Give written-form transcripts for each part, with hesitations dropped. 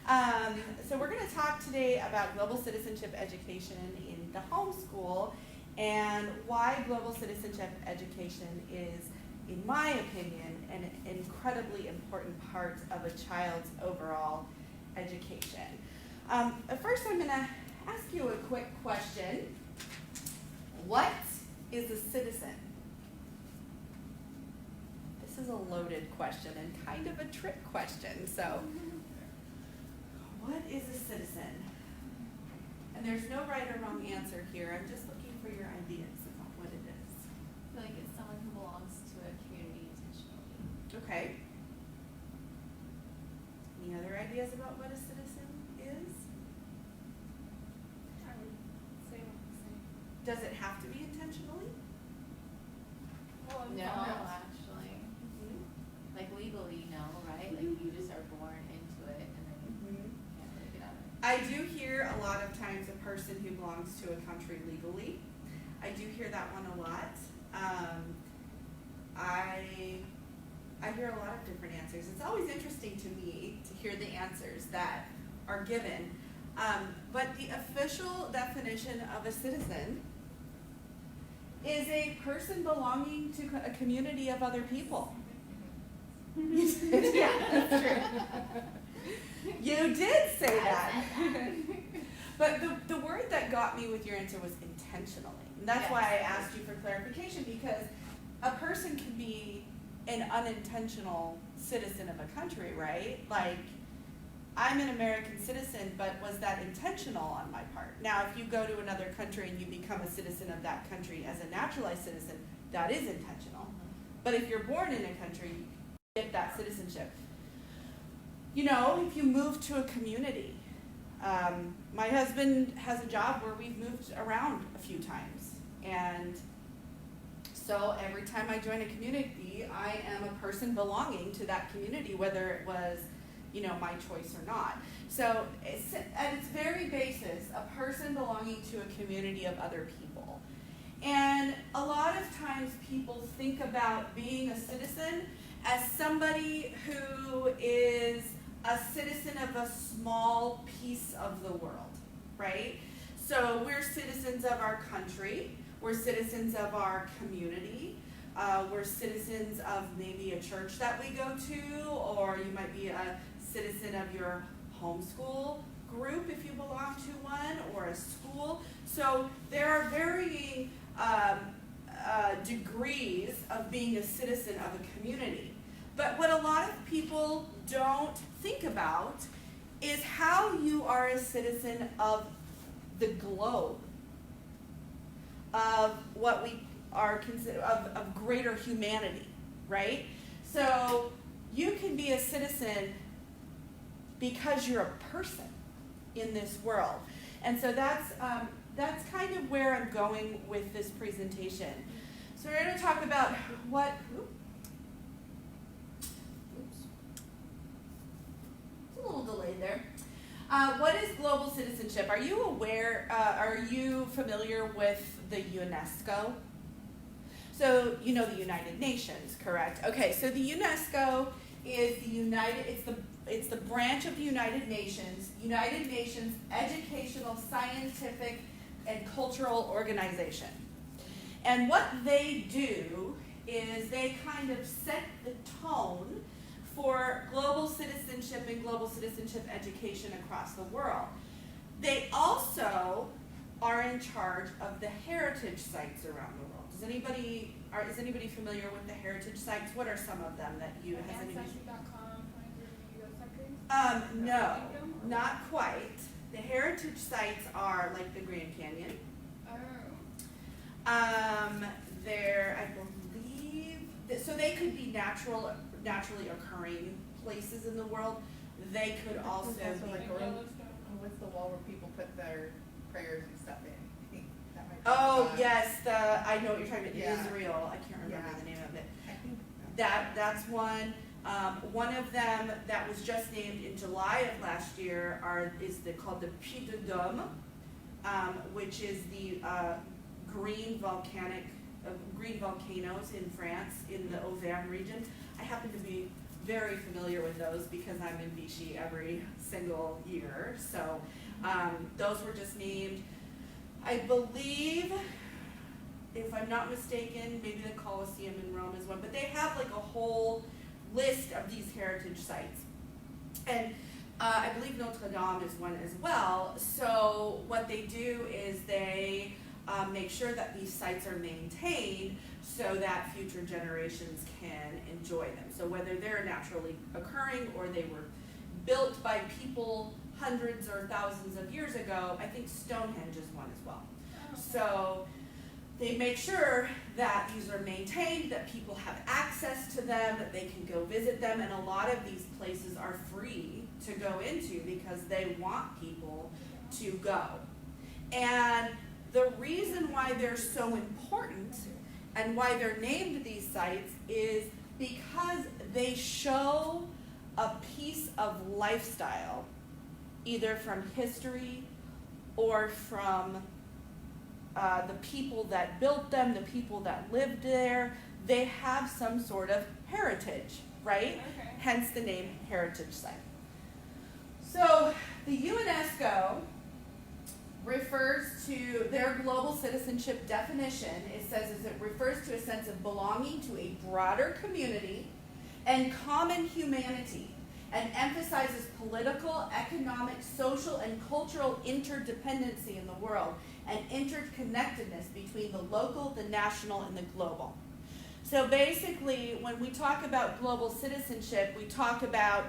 So we're going to talk today about global citizenship education in the homeschool and why global citizenship education is, in my opinion, an incredibly important part of a child's overall education. First, I'm going to ask you a quick question. What is a citizen? This is a loaded question and kind of a trick question. So, what is a citizen? And there's no right or wrong answer here. I'm just looking for your ideas about what it is. I feel like it's someone who belongs to a community intentionally. Okay. Any other ideas about what a citizen is? I would say what the same. Does it have to be intentionally? Well, No, no. actually. Like legally, no, right? Like you just are born into it and then you can't really get out of it. I do hear a lot of times a person who belongs to a country legally. I do hear that one a lot. I hear a lot of different answers. It's always interesting to me to hear the answers that are given. But the official definition of a citizen is a person belonging to a community of other people. Yeah, that's true. You did say that. But the word that got me with your answer was intentionally. And that's why I asked you for clarification, because a person can be an unintentional citizen of a country, right? Like, I'm an American citizen, but was that intentional on my part? Now, if you go to another country and you become a citizen of that country as a naturalized citizen, that is intentional. But if you're born in a country, you get that citizenship. You know, if you move to a community, my husband has a job where we've moved around a few times. And so every time I join a community, I am a person belonging to that community, whether it was, you know, my choice or not. So it's, at its very basis, a person belonging to a community of other people. And a lot of times people think about being a citizen as somebody who is a citizen of a small piece of the world, right? So we're citizens of our country, we're citizens of our community, we're citizens of maybe a church that we go to, or you might be a citizen of your homeschool group if you belong to one, or a school. So there are varying degrees of being a citizen of a community. But what a lot of people don't think about is how you are a citizen of the globe, of what we are consider of greater humanity, right? So you can be a citizen because you're a person in this world. And so that's kind of where I'm going with this presentation. So we're going to talk about what, it's a little delayed there. What is global citizenship? Are you aware, are you familiar with the UNESCO? So you know the United Nations, correct? Okay, so the UNESCO is it's the branch of the United Nations Educational, Scientific, and Cultural Organization. And what they do is they kind of set the tone for global citizenship and global citizenship education across the world. They also are in charge of the heritage sites around the world. Is anybody familiar with the heritage sites? What are some of them that you have? Ancestry.com, U.S. countries? No, not quite. The heritage sites are like the Grand Canyon. Oh. There, I believe, so they could be naturally occurring places in the world. They could also be Like Yellowstone. What's the wall where people put their prayers and stuff in? I think that might be Oh fun. yes, I know what you're talking about. Yeah. Israel. I can't remember Yeah. the name of it. I think That's one. One of them that was just named in July of last year called the Puy de Dôme, which is the green volcanoes in France in the Auvergne region. I happen to be very familiar with those because I'm in Vichy every single year. So those were just named, I believe, if I'm not mistaken, maybe the Colosseum in Rome is one, but they have like a whole list of these heritage sites. And I believe Notre Dame is one as well. So what they do is they make sure that these sites are maintained so that future generations can enjoy them. So whether they're naturally occurring or they were built by people hundreds or thousands of years ago, I think Stonehenge is one as well. So they make sure that these are maintained, that people have access to them, that they can go visit them, and a lot of these places are free to go into because they want people to go. And the reason why they're so important and why they're named these sites is because they show a piece of lifestyle, either from history or from the people that built them, the people that lived there. They have some sort of heritage, right? Okay. Hence the name heritage site. So the UNESCO refers to their global citizenship definition. It says it refers to a sense of belonging to a broader community and common humanity, and emphasizes political, economic, social, and cultural interdependency in the world and interconnectedness between the local, the national, and the global. So basically, when we talk about global citizenship, we talk about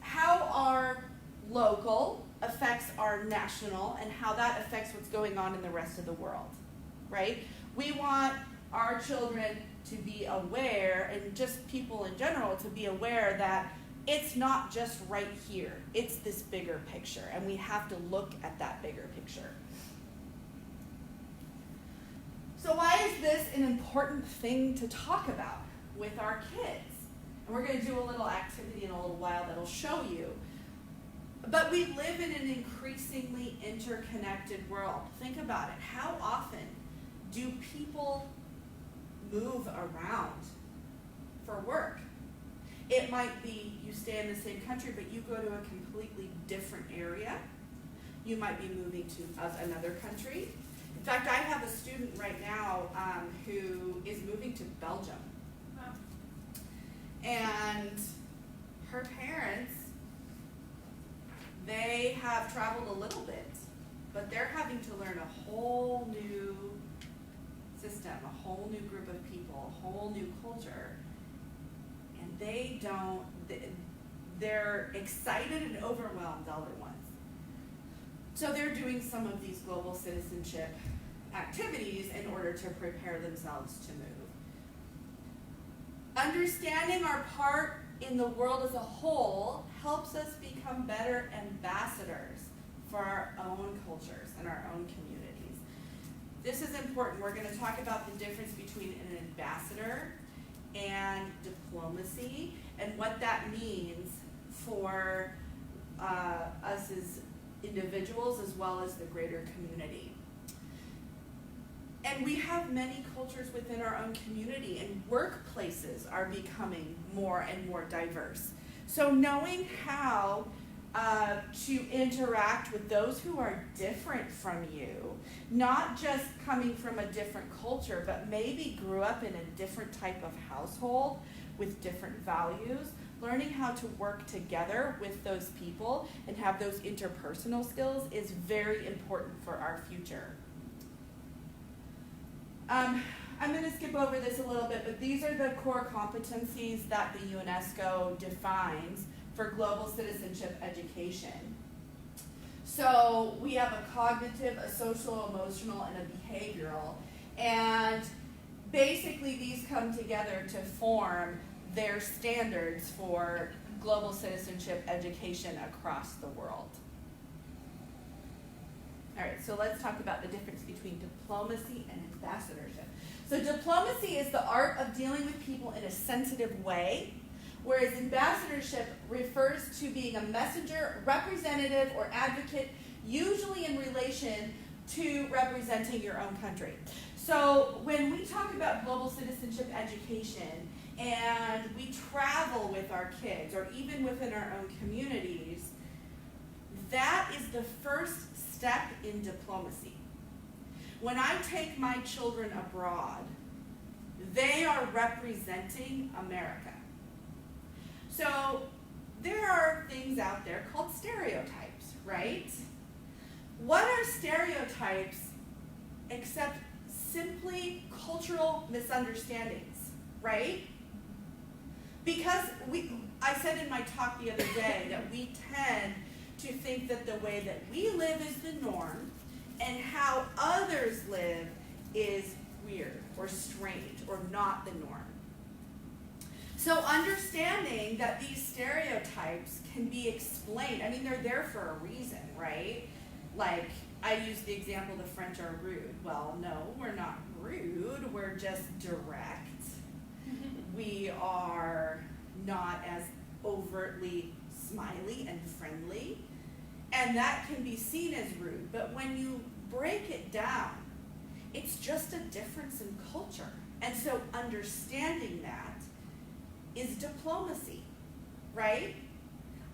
how our local affects our national and how that affects what's going on in the rest of the world, right? We want our children to be aware, and just people in general to be aware that it's not just right here, it's this bigger picture, and we have to look at that bigger picture. So why is this an important thing to talk about with our kids? And we're going to do a little activity in a little while that'll show you. But we live in an increasingly interconnected world. Think about it. How often do people move around for work? It might be you stay in the same country, but you go to a completely different area. You might be moving to another country. In fact, I have a student right now who is moving to Belgium. Wow. And her parents, they have traveled a little bit, but they're having to learn a whole new system, a whole new group of people, a whole new culture. And they're excited and overwhelmed all at once. So they're doing some of these global citizenship activities in order to prepare themselves to move. Understanding our part in the world as a whole helps us become better ambassadors for our own cultures and our own communities. This is important. We're going to talk about the difference between an ambassador and diplomacy and what that means for us as individuals as well as the greater community. And we have many cultures within our own community, and workplaces are becoming more and more diverse. So knowing how to interact with those who are different from you, not just coming from a different culture, but maybe grew up in a different type of household with different values, learning how to work together with those people and have those interpersonal skills is very important for our future. I'm going to skip over this a little bit, but these are the core competencies that the UNESCO defines for global citizenship education. So we have a cognitive, a social, emotional, and a behavioral. And basically these come together to form their standards for global citizenship education across the world. All right, so let's talk about the difference between diplomacy and ambassadorship. So diplomacy is the art of dealing with people in a sensitive way, whereas ambassadorship refers to being a messenger, representative, or advocate, usually in relation to representing your own country. So when we talk about global citizenship education and we travel with our kids, or even within our own communities, that is the first step in diplomacy. When I take my children abroad, they are representing America. So there are things out there called stereotypes, right? What are stereotypes except simply cultural misunderstandings, right? Because I said in my talk the other day that we tend to think that the way that we live is the norm, and how others live is weird or strange or not the norm. So understanding that these stereotypes can be explained, I mean, they're there for a reason, right? Like, I used the example the French are rude. Well, no, we're not rude, we're just direct. We are not as overtly smiley and friendly, and that can be seen as rude. But when you break it down, it's just a difference in culture. And so understanding that is diplomacy, right?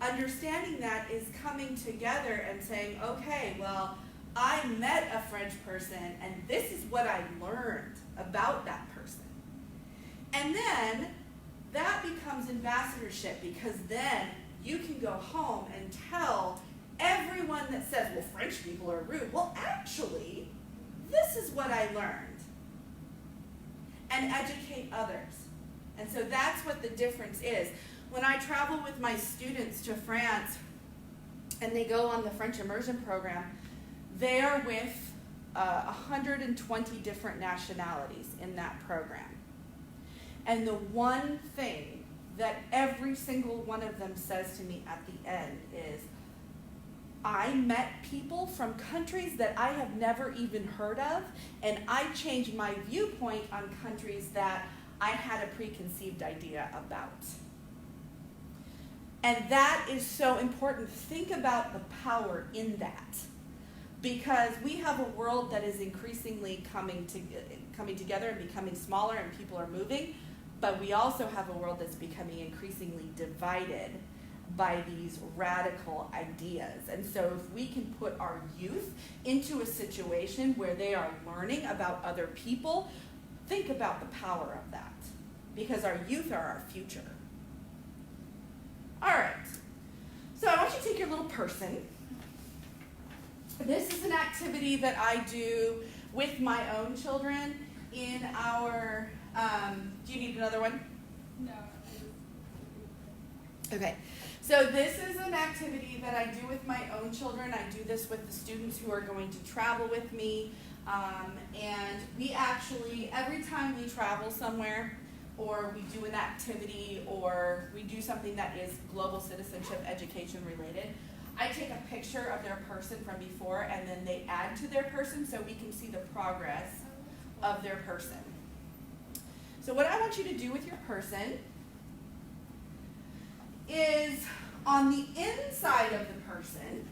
Understanding that is coming together and saying, okay, well, I met a French person, and this is what I learned about that person. And then that becomes ambassadorship, because then you can go home and tell everyone that says, well, French people are rude. Well, actually, this is what I learned. And educate others. And so that's what the difference is. When I travel with my students to France and they go on the French Immersion program, they are with 120 different nationalities in that program. And the one thing that every single one of them says to me at the end is, I met people from countries that I have never even heard of, and I changed my viewpoint on countries that I had a preconceived idea about. And that is so important. Think about the power in that. Because we have a world that is increasingly coming together and becoming smaller, and people are moving, but we also have a world that's becoming increasingly divided by these radical ideas. And so if we can put our youth into a situation where they are learning about other people, think about the power of that, because our youth are our future. All right, so I want you to take your little person. This is an activity that I do with my own children in our, do you need another one? No. Okay, so this is an activity that I do with my own children. I do this with the students who are going to travel with me. And we actually, every time we travel somewhere, or we do an activity, or we do something that is global citizenship education related, I take a picture of their person from before, and then they add to their person so we can see the progress of their person. So what I want you to do with your person is, on the inside of the person,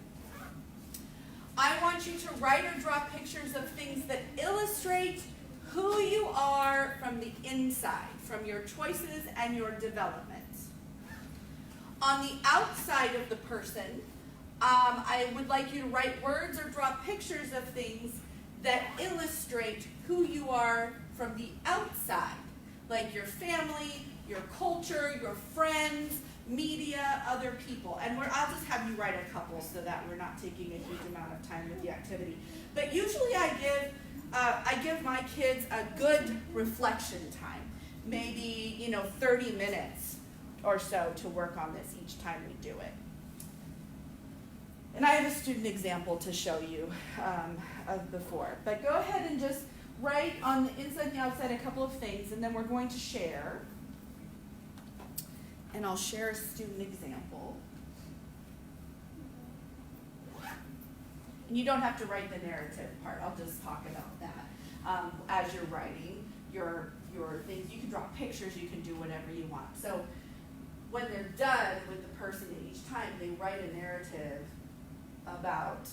I want you to write or draw pictures of things that illustrate who you are from the inside, from your choices and your development. On the outside of the person, I would like you to write words or draw pictures of things that illustrate who you are from the outside, like your family, your culture, your friends, media, other people. And I'll just have you write a couple so that we're not taking a huge amount of time with the activity. But usually I give my kids a good reflection time, maybe 30 minutes or so to work on this each time we do it. And I have a student example to show you of before. But go ahead and just write on the inside and the outside a couple of things, and then we're going to share. And I'll share a student example. And you don't have to write the narrative part. I'll just talk about that as you're writing your things. You can draw pictures. You can do whatever you want. So when they're done with the person each time, they write a narrative about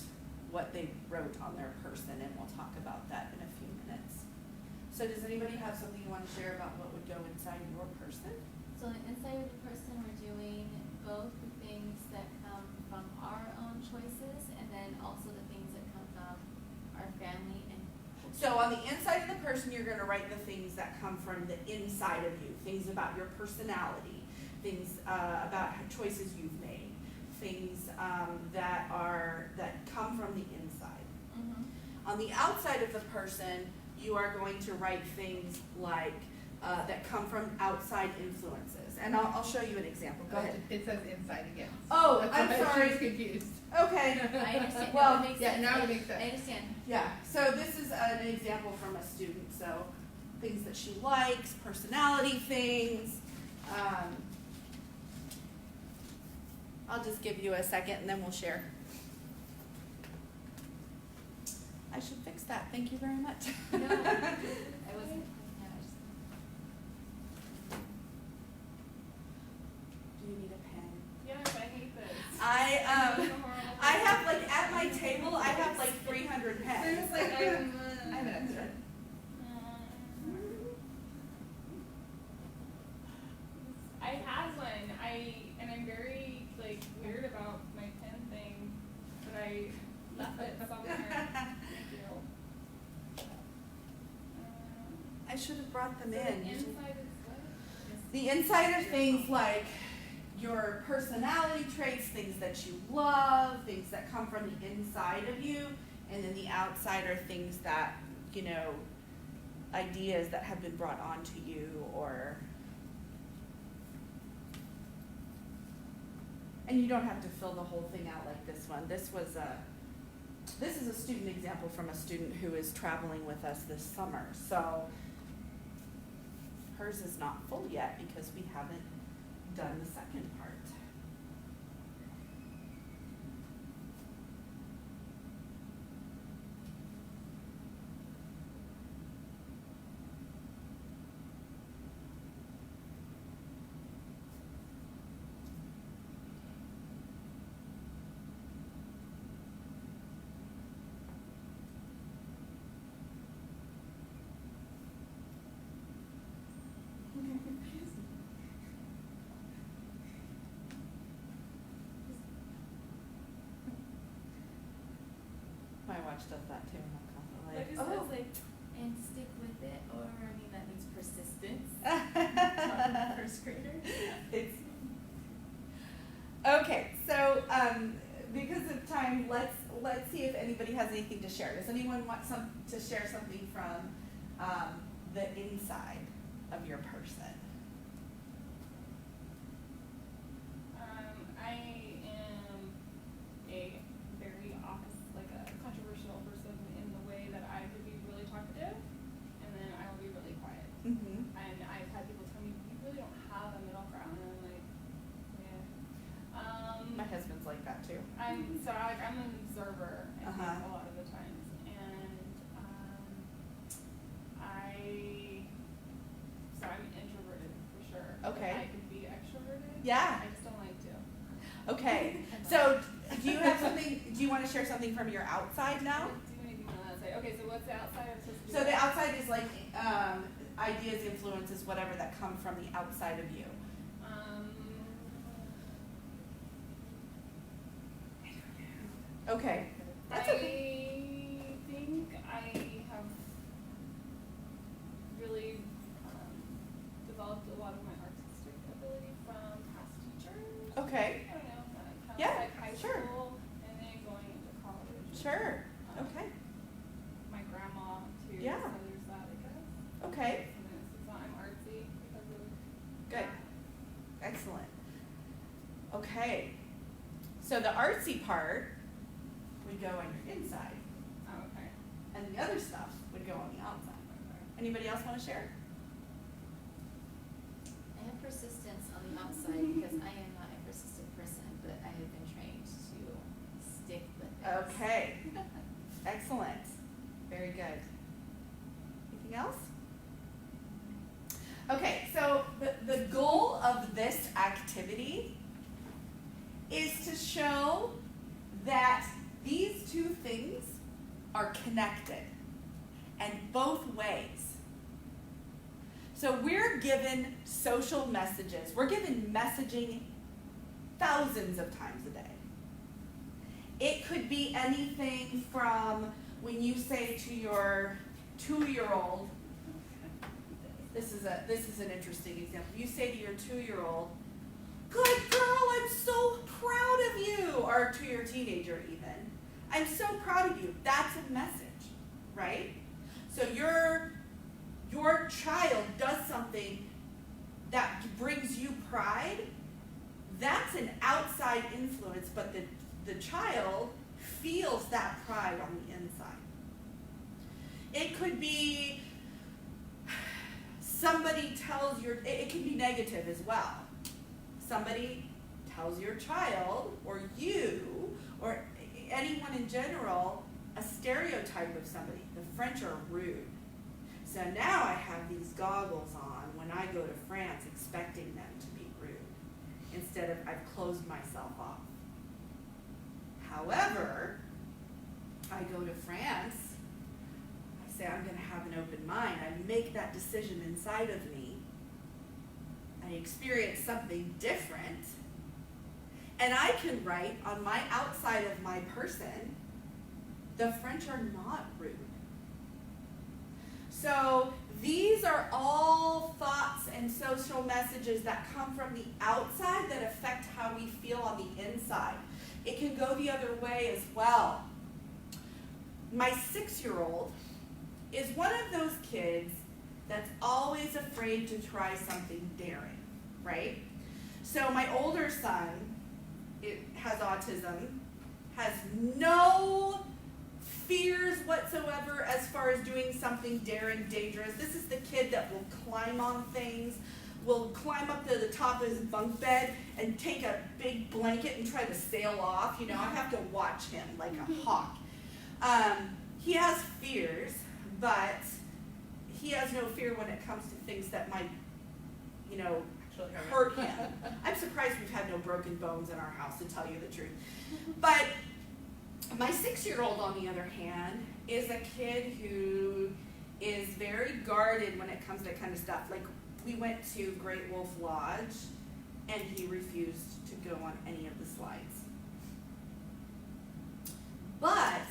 what they wrote on their person, and we'll talk about that in a few minutes. So does anybody have something you want to share about what would go inside your person? So inside of the person, we're doing both the things that come from our own choices and then also the things that come from our family and So on the inside of the person, you're going to write the things that come from the inside of you, things about your personality, things about choices you've made, things that come from the inside. mm-hmm. On the outside of the person, you are going to write things like that come from outside influences. And I'll show you an example. Go ahead. It says inside again. Oh, That's I'm why sorry. She was confused. Okay. I understand. Well, no, it makes yeah, sense. now it makes sense. I understand. Yeah, so this is an example from a student. So things that she likes, personality things. I'll just give you a second and then we'll share. I should fix that. Thank you very much. No, I wasn't. No, I just, Do you need a pen? Yes, I hate this. I have like at my table I have like 300 pens. There's like I have an extra. I had one. I'm very like weird about my pen thing, but I left it somewhere. Thank you. I should have brought them So in. the inside is what? The inside are things like your personality traits, things that you love, things that come from the inside of you, and then the outside are things that, ideas that have been brought onto you or. And you don't have to fill the whole thing out like this one. This is a student example from a student who is traveling with us this summer. So hers is not full yet because we haven't done the second part. My watch does that too. I'm constantly Like, like, it's like and stick with it, or I mean that means persistence. oh. First graders. It's okay. So because of time, let's see if anybody has anything to share. Does anyone want to share something from the inside of your person? I am a very controversial person in the way that I could be really talkative, and then I will be really quiet. Mm-hmm. And I've had people tell me, you really don't have a middle ground, and I'm like, yeah. My husband's like that too. I'm an observer, I think, Uh-huh. a lot of the times, and I'm introverted for sure. Okay. I could be extroverted. Yeah. I just don't like to. Okay. So do you have something? Do you want to share something from your outside now? Do anything on that side. Okay, so what's the outside I'm supposed to do? So the outside is like ideas, influences, whatever that come from the outside of you. Okay. That's okay. I think I have really developed a lot of my artistic ability from past teachers. Okay. I don't know, kind of Yeah, like high sure. school and then going into college. Sure. Um, Okay. My grandma too. Yeah. So there's that, I guess. Okay. And then it's not, I'm artsy because of Good. that. Excellent. Okay. So the artsy part would go on your inside, Oh, okay. and the other stuff would go on the outside. Okay. Anybody else want to share? I have persistence on the outside because I am not a persistent person, but I have been trained to stick with it. Okay. Excellent. Very good. Anything else? Okay, so the goal of this activity is to show that these two things are connected and both ways. So we're given social messages. We're given messaging thousands of times a day. It could be anything from when you say to your 2-year-old, this is an interesting example. You say to your 2-year-old, "Good girl, I'm so proud of you," or to your teenager even, "I'm so proud of you." That's a message, right? So your child does something that brings you pride. That's an outside influence, but the child feels that pride on the inside. It could be somebody tells it can be negative as well. Somebody tells your child or you or anyone in general a stereotype of somebody. The French are rude. So now I have these goggles on when I go to France expecting them to be rude, instead of I've closed myself off. However, I go to France, I say I'm going to have an open mind. I make that decision inside of me. I experience something different. And I can write on my outside of my person, the French are not rude. So these are all thoughts and social messages that come from the outside that affect how we feel on the inside. It can go the other way as well. My 6-year-old is one of those kids that's always afraid to try something daring, right? So my older son, has autism, has no fears whatsoever as far as doing something daring, dangerous. This is the kid that will climb on things, will climb up to the top of his bunk bed and take a big blanket and try to sail off. You know, I have to watch him like a hawk. He has fears, but he has no fear when it comes to things that might, hurt him. I'm surprised we've had no broken bones in our house, to tell you the truth. But my 6-year-old, on the other hand, is a kid who is very guarded when it comes to that kind of stuff. Like, we went to Great Wolf Lodge, and he refused to go on any of the slides. But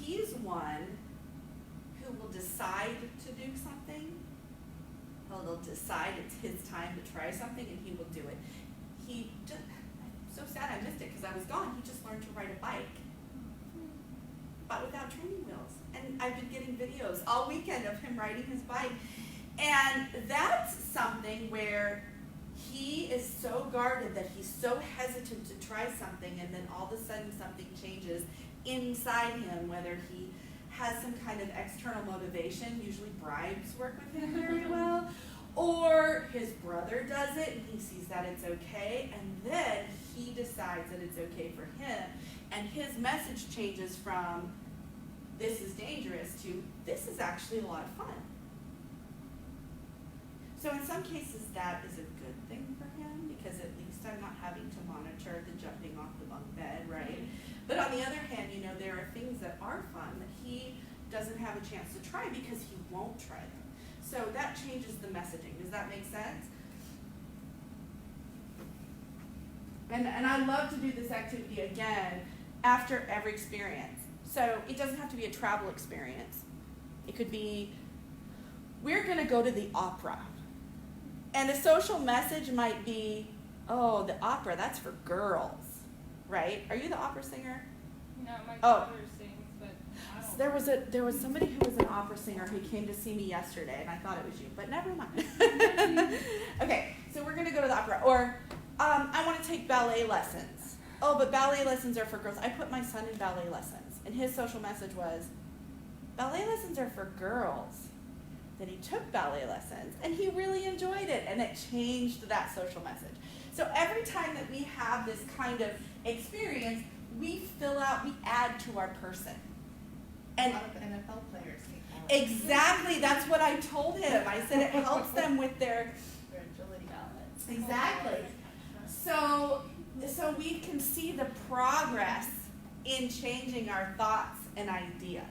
he's one who will decide to do something. He'll decide it's his time to try something, and he will do it. I'm so sad I missed it because I was gone. He just learned to ride a bike, but without training wheels. And I've been getting videos all weekend of him riding his bike. And that's something where he is so guarded that he's so hesitant to try something, and then all of a sudden something changes inside him, whether he has some kind of external motivation, usually bribes work with him very well, or his brother does it and he sees that it's okay, and then he decides that it's okay for him, and his message changes from this is dangerous to this is actually a lot of fun. So in some cases that is a good thing for him, because at least I'm not having to monitor the jumping off the bunk bed, right? But on the other hand, there are things that are fun that he doesn't have a chance to try because he won't try them. So that changes the messaging. Does that make sense? And I love to do this activity again after every experience. So it doesn't have to be a travel experience. It could be, we're going to go to the opera. And a social message might be, oh, the opera, that's for girls, right? Are you the opera singer? No, my daughter sings, but I don't. There was somebody who was an opera singer who came to see me yesterday, and I thought it was you, but never mind. Okay, so we're going to go to the opera. Or I want to take ballet lessons. Oh, but ballet lessons are for girls. I put my son in ballet lessons, and his social message was, ballet lessons are for girls. Then he took ballet lessons, and he really enjoyed it, and it changed that social message. So every time that we have this kind of experience, we add to our person. And a lot of NFL players need ballet. Exactly, that's what I told him. I said it helps them with their agility. balance. exactly. So we can see the progress in changing our thoughts and ideas.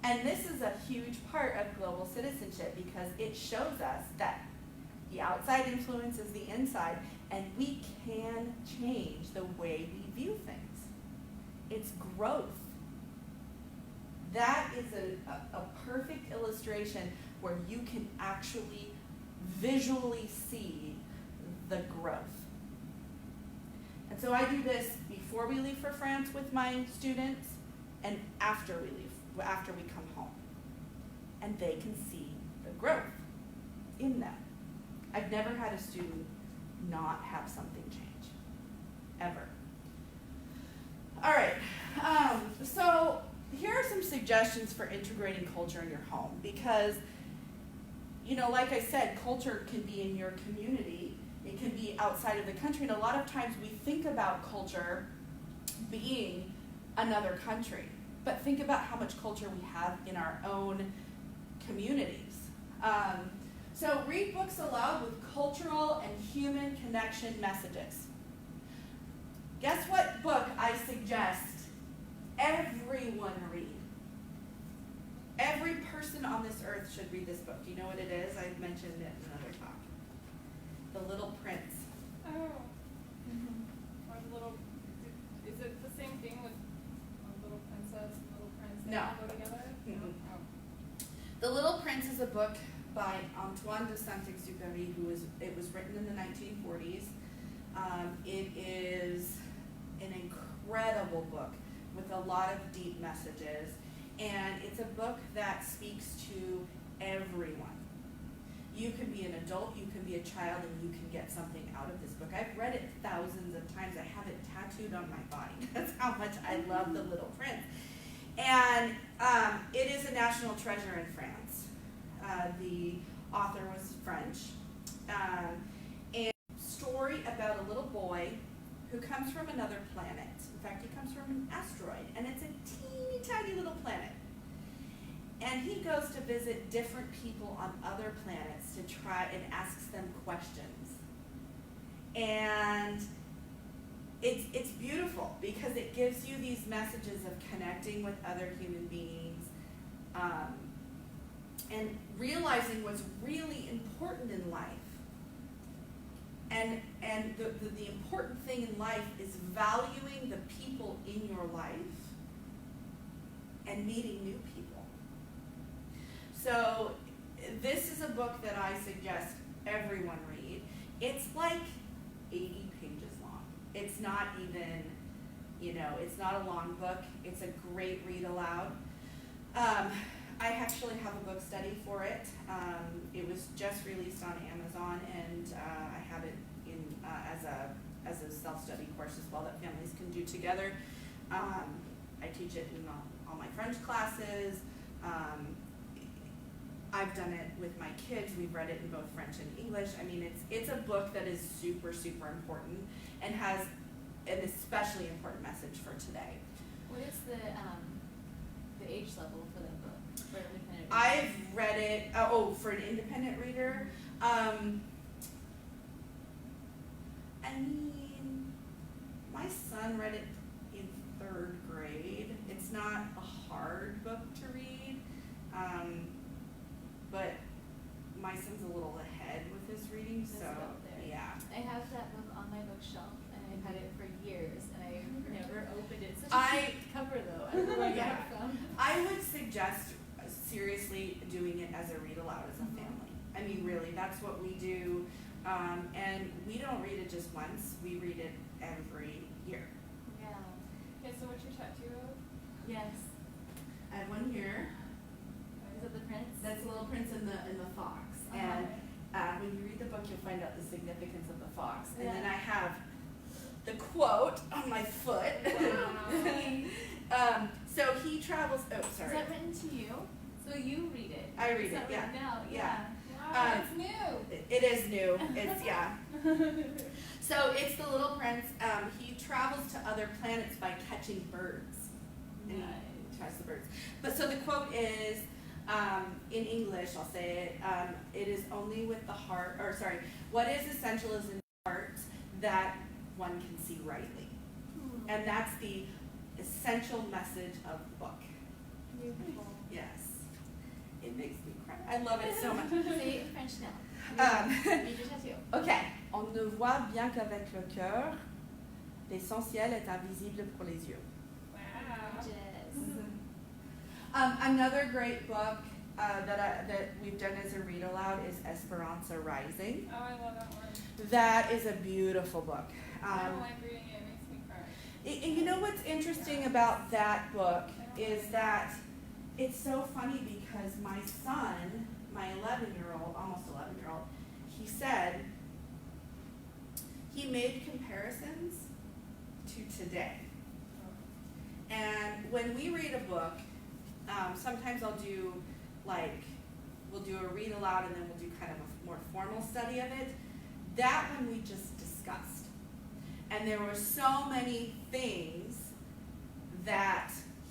And this is a huge part of global citizenship because it shows us that the outside influences the inside, and we can change the way we view things. It's growth. That is a perfect illustration where you can actually visually see the growth. And so I do this before we leave for France with my students and after we leave, after we come home. And they can see the growth in them. I've never had a student not have something change, ever. All right, so here are some suggestions for integrating culture in your home because, you know, like I said, culture can be in your community, it can be outside of the country, and a lot of times we think about culture being another country, but think about how much culture we have in our own communities. So read books aloud with cultural and human connection messages. Guess what book I suggest everyone read? Every person on this earth should read this book. Do you know what it is? I mentioned it in another talk. The Little Prince. Oh. Or the little, is it the same thing with Little Princess and Little Prince? They No. all go together? Mm-mm. Oh. The Little Prince is a book by Antoine de Saint-Exupéry, it was written in the 1940s. It is an incredible book with a lot of deep messages, and it's a book that speaks to everyone. You can be an adult, you can be a child, and you can get something out of this book. I've read it thousands of times. I have it tattooed on my body. That's how much I love The Little Prince. And it is a national treasure in France. The author was French. And story about a little boy who comes from another planet. In fact, he comes from an asteroid, and it's a teeny tiny little planet. And he goes to visit different people on other planets to try and asks them questions. And it's beautiful because it gives you these messages of connecting with other human beings, and realizing what's really important in life. And the important thing in life is valuing the people in your life and meeting new people. So this is a book that I suggest everyone read. It's like 80 pages long. It's not even, it's not a long book. It's a great read aloud. I actually have a book study for it. It was just released on Amazon, and I have it in as a self-study course as well that families can do together. I teach it in all my French classes. I've done it with my kids. We've read it in both French and English. I mean, it's a book that is super, super important and has an especially important message for today. What is the age level for that book? For independent readers? I've read it, for an independent reader. I mean, my son read it in 3rd grade. It's not a hard book to read, but my son's a little ahead with his reading, That's so about there. yeah. I have that book on my bookshelf, and I've had it for years, and I've never opened it. It's such a cute cover, though. I don't know where I got it from. I would suggest seriously doing it as a read aloud as a family. I mean, really, that's what we do. And we don't read it just once, we read it every year. Yeah. Okay, so what's your tattoo of? Yes. I have one here. Is it the prince? That's a little prince in the fox. Uh-huh. And when you read the book, you'll find out the significance of the fox. And Yeah. then I have the quote on my foot. Wow. So he travels, Is that written to you? So you read it? I read Is it, that yeah. written out? Yeah. Wow, it's new. It is new. It's, yeah. So it's the little prince. He travels to other planets by catching birds. And he tries the birds. But so the quote is, in English, I'll say it, it is only with the heart, what is essential is in the heart that one can see rightly. And that's the essential message of the book. Beautiful. Yes. It makes me cry. I love it so much. Say it in French now. Major tattoo. OK. On ne voit bien qu'avec le cœur, l'essentiel est invisible pour les yeux. Wow. Gorgeous. Another great book that we've done as a read aloud is Esperanza Rising. Oh, I love that one. That is a beautiful book. I don't like reading it. It makes me cry. And you know what's interesting about that book is that it's so funny because my son, my 11-year-old, almost 11-year-old, he said he made comparisons to today. And when we read a book, sometimes I'll do we'll do a read aloud and then we'll do kind of a more formal study of it. That one we just discussed. And there were so many things that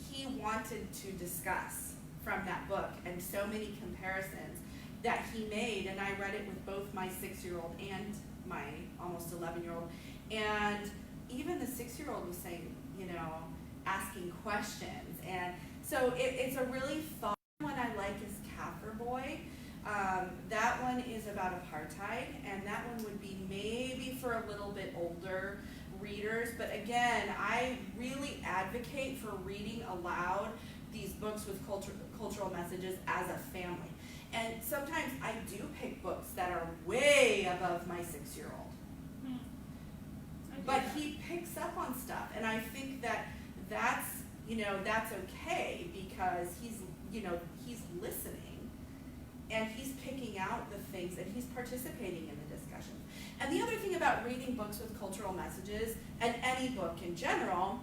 he wanted to discuss from that book and so many comparisons that he made. And I read it with both my 6-year-old and my almost 11-year-old. And even the 6-year-old was saying, asking questions. And so it's a really fun one I like is Kaffir Boy. That one is about apartheid, and that one would be maybe for a little bit older readers. But again, I really advocate for reading aloud these books with cultural messages as a family. And sometimes I do pick books that are way above my 6-year-old. But he picks up on stuff, and I think that's okay because he's listening and he's picking out the things and he's participating in the discussion. And the other thing about reading books with cultural messages, and any book in general,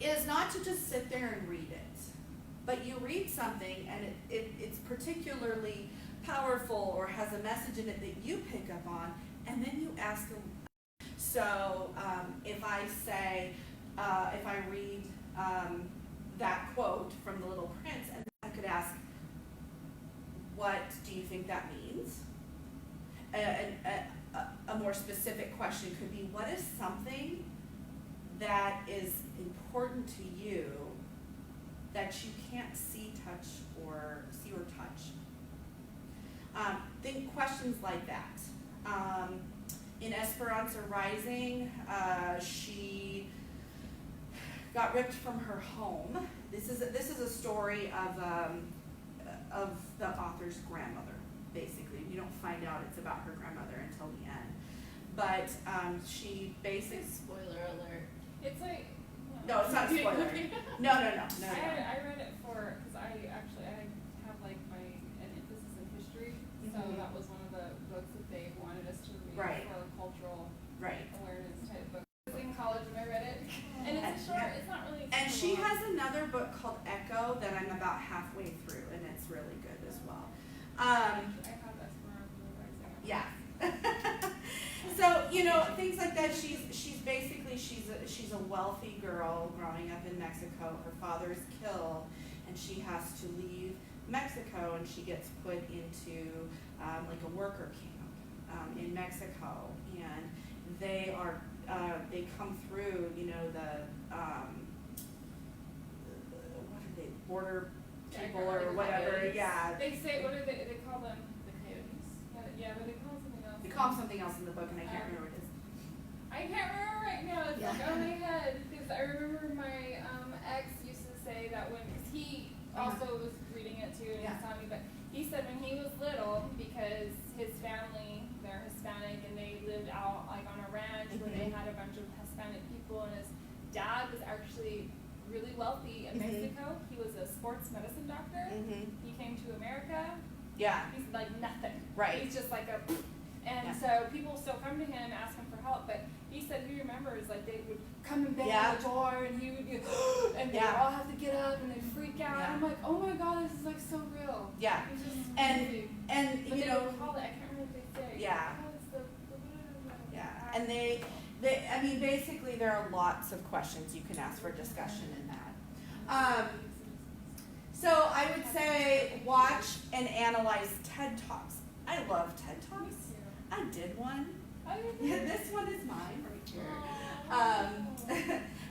is not to just sit there and read it, but you read something and it's particularly powerful or has a message in it that you pick up on, and then you ask them. So if I say, if I read that quote from The Little Prince, and I could ask, what do you think that means? A more specific question could be, what is something that is important to you that you can't see or touch? Think questions like that. In Esperanza Rising, she got ripped from her home. This is a story of the author's grandmother, basically. You don't find out it's about her grandmother until the end. But she basically... Spoiler alert. It's like... No, it's not a spoiler. No. I read it because I have like an emphasis in history, so that was one of the books that they wanted us to read for cultural awareness type book. I was in college when I read it, and it's short. It's not really. And she has another book called Echo that I'm about halfway through, and it's really good as well. I have Esperanza Rising. Yeah. So things like that. She's a wealthy girl growing up in Mexico. Her father is killed, and she has to leave Mexico, and she gets put into like a worker camp in Mexico, and they come through the what are they, border people or whatever. Coyotes. Yeah. They say, what do they call them? The coyotes. Yeah, but they call them something else. They call them something else in the book, and I can't remember what it is. I can't remember right now. It's like on my head because I remember my ex used to say that because he also was reading it too and he saw me, but he said when he was little, because his family, they're Hispanic and they lived out like on a ranch where they had a bunch of Hispanic people, and his dad was actually really wealthy in Mexico. He was a sports medicine doctor. He came to America. Yeah. He's like nothing. Right. He's just like so people still come to him, ask him for help, but he said he remembers like they would come and bang on the door and he would be and they all have to get up and they freak out. And I'm like, oh my god, this is like so real. Yeah. It's just And but you they know, would call it, I can't remember what they say. Yeah. Oh, it's the yeah, and they I mean basically there are lots of questions you can ask for discussion in that. So I would say watch and analyze TED Talks. I love TED Talks. I did one. Yeah, this one is mine right here.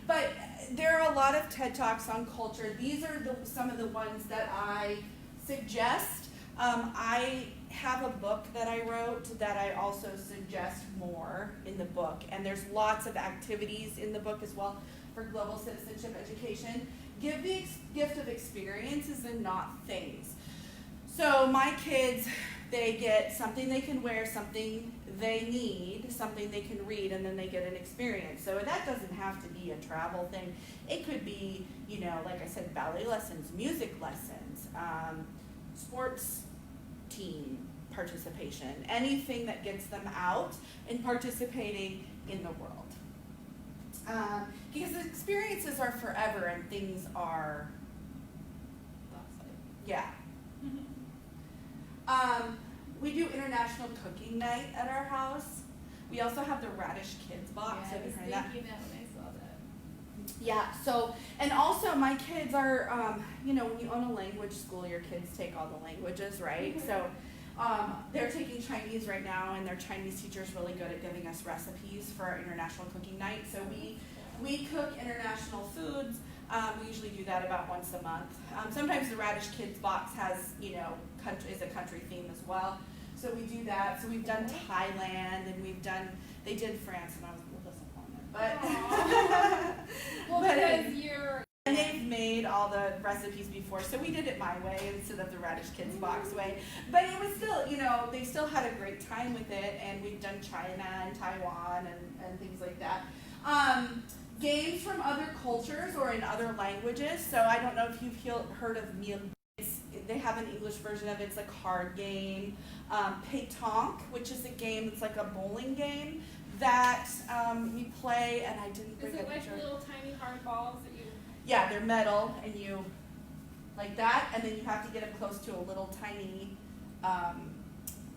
But there are a lot of TED Talks on culture. These are some of the ones that I suggest. I have a book that I wrote that I also suggest more in the book, and there's lots of activities in the book as well for global citizenship education. Give the gift of experiences and not things. So my kids, they get something they can wear, something they need, something they can read, and then they get an experience. So that doesn't have to be a travel thing. It could be, you know, like I said, ballet lessons, music lessons, sports team participation, anything that gets them out and participating in the world. Because the experiences are forever and things are, yeah. We do International Cooking Night at our house. We also have the Radish Kids Box. Yeah, Have I you was heard that? thinking that when I saw that. Yeah, so, and also my kids are, you know, when you own a language school, your kids take all the languages, right? Mhm. So they're taking Chinese right now, and their Chinese teacher's really good at giving us recipes for our International Cooking Night. So we cook international foods. We usually do that about once a month. Sometimes the Radish Kids Box has, you know, is a country theme as well. So we do that. So we've done Thailand, and they did France, and I was a little disappointed. But Well, but because you're. and they've made all the recipes before, so we did it my way instead of the Radish Kids Box way. But it was still, you know, they still had a great time with it, and we've done China and Taiwan and things like that. Games from other cultures or in other languages. So I don't know if you've heard of Meal. They have an English version of it. It's a card game. Pétanque, which is a game that's like a bowling game that we play, and I didn't bring Is a it like picture. little tiny hard balls that you? Yeah, they're metal, and you like that, and then you have to get them close to a little tiny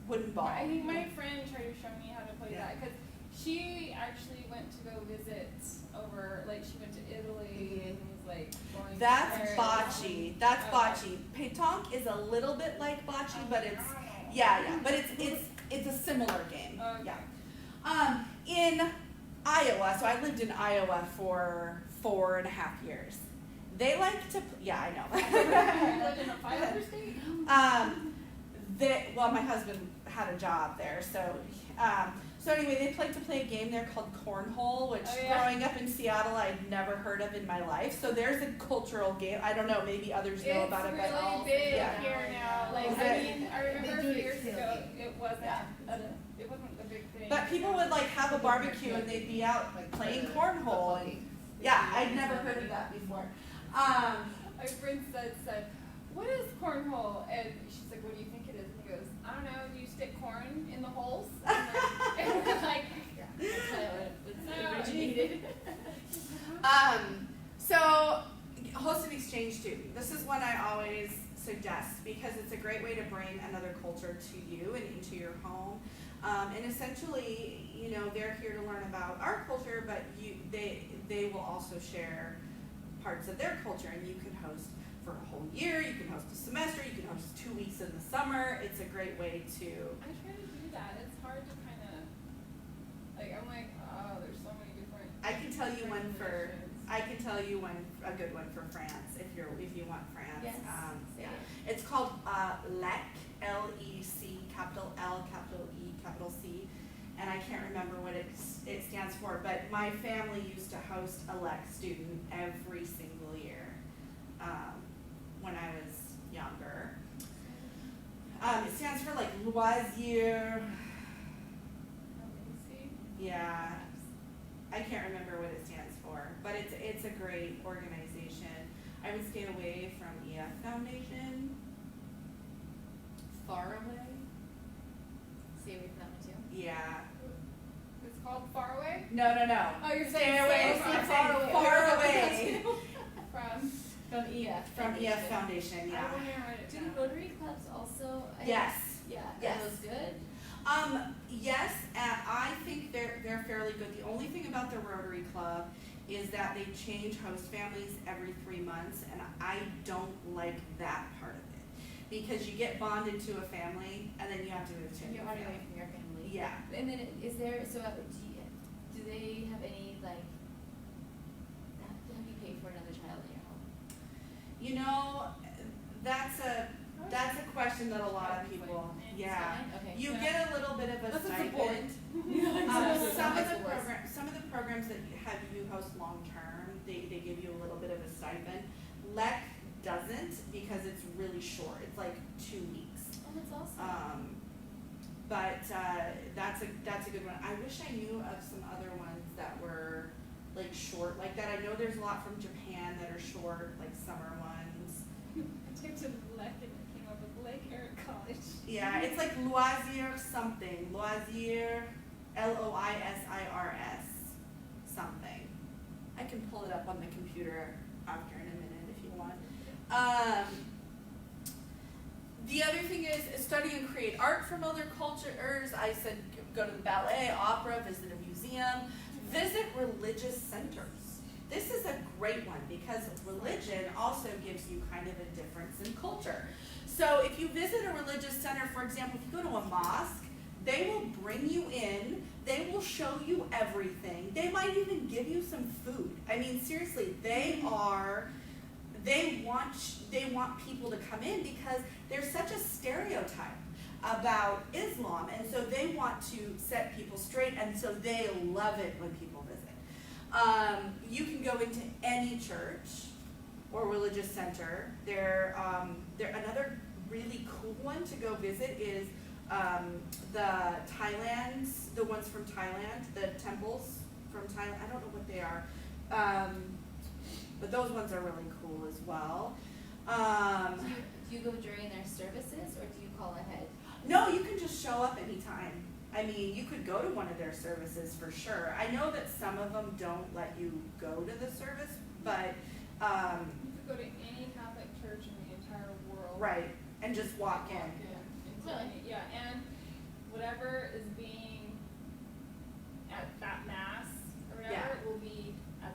wooden ball. I think my friend tried to show me how to play Yeah. that because she actually went to go visit over, like she went to Italy and was like going. That's to Paris. bocce. That's Okay. bocce. Pétanque is a little bit like bocce, but it's but it's a similar game. Okay. Yeah. In Iowa, so I lived in Iowa for 4.5 years. They like to, yeah, I know. You lived in a flyover state? Well, my husband had a job there, so anyway, they like to play a game there called cornhole, which growing up in Seattle, I'd never heard of in my life. So there's a cultural game. I don't know, maybe others know about it, but It's really big yeah. here now. Like, Is I it? mean, I remember a few years ago, tailgate. it wasn't. Yeah. It wasn't a big thing. But people would like have a barbecue and they'd be out Like playing the cornhole. hockey. And, yeah, I'd never heard of that before. My friend said, what is cornhole? And she's like, what do you think it is? And he goes, I don't know, do you stick corn in the holes? And we're like, That's how it originated. So hosted exchange student. This is one I always suggest because it's a great way to bring another culture to you and into your home. And essentially, you know, they're here to learn about our culture, but they will also share parts of their culture, and you can host for a whole year, you can host a semester, you can host 2 weeks in the summer. It's a great way to. I try to do that. It's hard to kind of, like, I'm like, oh, there's so many different. I can tell you one for. recommendations. I can tell you one, a good one for France if you want France. Yes. Yeah. It's called LEC, L-E-C, capital L, capital E, capital C, and I can't remember what it stands for. But my family used to host a LEC student every single year when I was younger. It stands for like loisir. Yeah. I can't remember what it stands for, but it's a great organization. I would stay away from EF Foundation. Far away. See what you found too. Yeah. It's called Far Away? No. Oh, you're Stay saying away. so I'm far saying away. far away. From EF. From EF Foundation. I Yeah. want to write it Do down. Rotary clubs also? Yes. Yeah. Yes. Are those good? Yes, I think they're fairly good. The only thing about the Rotary Club is that they change host families every 3 months, and I don't like that part of it because you get bonded to a family and then you have to move to a new You're running away family. from your family. Yeah. And then is there, do they have any, like, have you paid for another question that a lot of people, yeah. Okay. You Yeah. get a little bit of a Unless it's a board. stipend. Exactly. Some of the programs that have you host long term, they give you a little bit of a stipend. LEC doesn't because it's really short. It's like 2 weeks. Oh, that's awesome. But that's a good one. I wish I knew of some other ones that were like short like that. I know there's a lot from Japan that are short, like summer ones. I typed in LEC and it came up with Lake Eric College. Yeah, it's like loisir something. Loisir, LOISIRS something. I can pull it up on the computer after in a minute if you want. The other thing is study and create art from other cultures. I said go to the ballet, opera, visit a museum, visit religious centers. This is a great one because religion also gives you kind of a difference in culture. So if you visit a religious center, for example, if you go to a mosque, they will bring you in, they will show you everything. They might even give you some food. I mean, seriously, they want people to come in because there's such a stereotype about Islam, and so they want to set people straight, and so they love it when people visit. You can go into any church or religious center. Another really cool one to go visit is the ones from Thailand, the temples from Thailand. I don't know what they are, but those ones are really cool as well. Do you go during their services or do you call ahead? No, you can just show up anytime. I mean, you could go to one of their services for sure. I know that some of them don't let you go to the service, but You could go to any Catholic church in the entire world. right, and just walk in. Really? Yeah, and whatever is being at that mass or whatever Yeah. will be at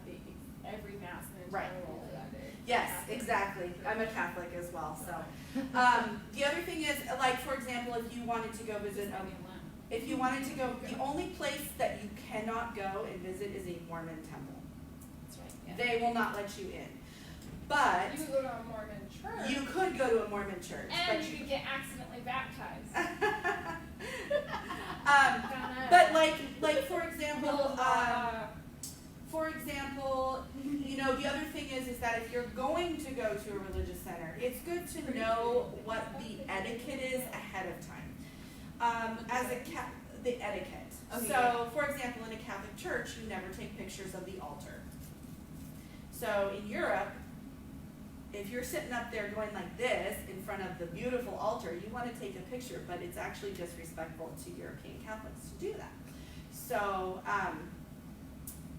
every mass in the Right. entire world for that day. Yes, exactly. I'm a Catholic as well, so. The other thing is, like, for example, if you wanted to go visit, the only place that you cannot go and visit is a Mormon temple. That's right. Yeah. They will not let you in. But You could go to a Mormon church. you could go to a Mormon church. And but you could get accidentally baptized. But like for example, you know, the other thing is that if you're going to go to a religious center, it's good to know what the etiquette is ahead of time. The etiquette. Okay, So, for example, in a Catholic church, you never take pictures of the altar. So in Europe, if you're sitting up there going like this in front of the beautiful altar, you want to take a picture, but it's actually disrespectful to European Catholics to do that. So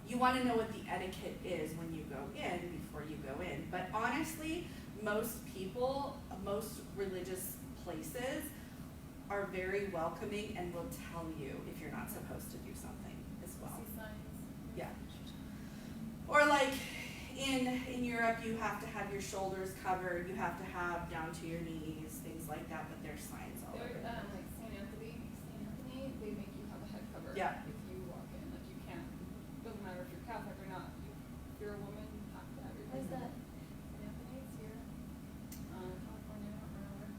you want to know what the etiquette is when you go in before you go in. But honestly, most religious places are very welcoming and will tell you if you're not supposed to do something as well. See signs. Yeah. Or like in Europe, you have to have your shoulders covered, you have to have down to your knees, things like that, but there's signs all over. Like St. Anthony, they make you have a head cover. Yeah. If you walk in, like you can't, doesn't matter if you're Catholic or not, if you're a woman, you have to have your Where's head that? St. Anthony's here, California, I don't remember.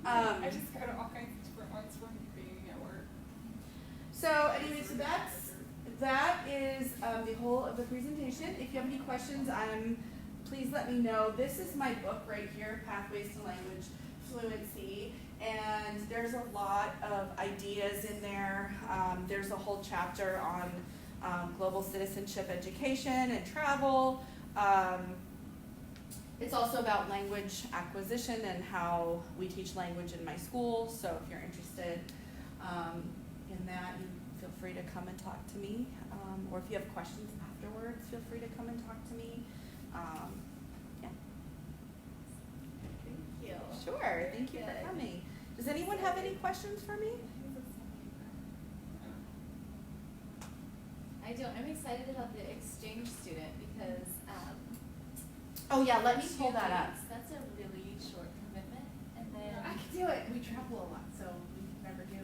Um, I just go to all kinds of different ones from being at work. So anyway, so that is the whole of the presentation. If you have any questions, please let me know. This is my book right here, Pathways to Language Fluency, and there's a lot of ideas in there. There's a whole chapter on global citizenship education and travel. It's also about language acquisition and how we teach language in my school, so if you're interested in that, you feel free to come and talk to me, or if you have questions afterwards, feel free to come and talk to me. Yeah. Thank you. Sure, thank you for coming. Does anyone have any questions for me? I don't. I'm excited about the exchange student because Oh yeah, let me 2 pull that up. weeks, that's a really short commitment, and then I could do it. We travel a lot, so we can never do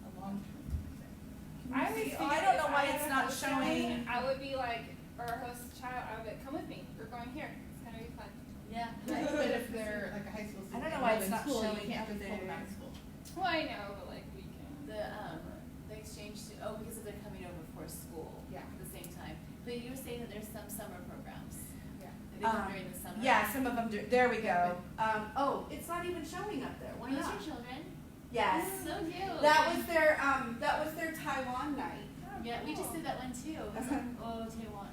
a long term. I always See, think I don't know if why I it's had a not host showing. family, I would be like, or a host child, I would be like, come with me. We're going here. It's gonna be fun. Yeah. Right, but if they're like a high school I student, don't know and why live it's in not school, showing you can't up just pull them there. out of school. Well, I know, but like we can. The exchange because if they're coming over for school Yeah. at the same time. But you were saying that there's some summer programs. Yeah. That they come during the summer. Yeah, some of them do. There we go. Oh, it's not even showing up there. Why Those not? are children. Yes. So cute. That was their Taiwan night. Yeah, we just did that one too. It was like, oh, Taiwan.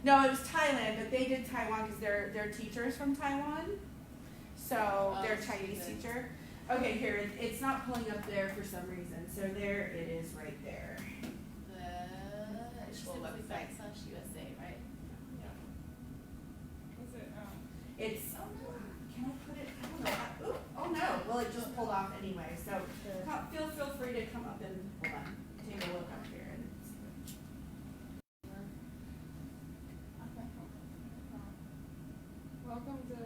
No, it was Thailand, but they did Taiwan because their teacher's from Taiwan. So their Chinese good. teacher. Okay, here it's not pulling up there for some reason. So there it is, right there. She School said it's website. /USA, right? Yeah. Is it? It's. Oh no. Can I put it? I don't know. Oop, oh no! Well, it just pulled off anyway. So feel free to come up and hold on. Take a look up here and see. Okay. Welcome to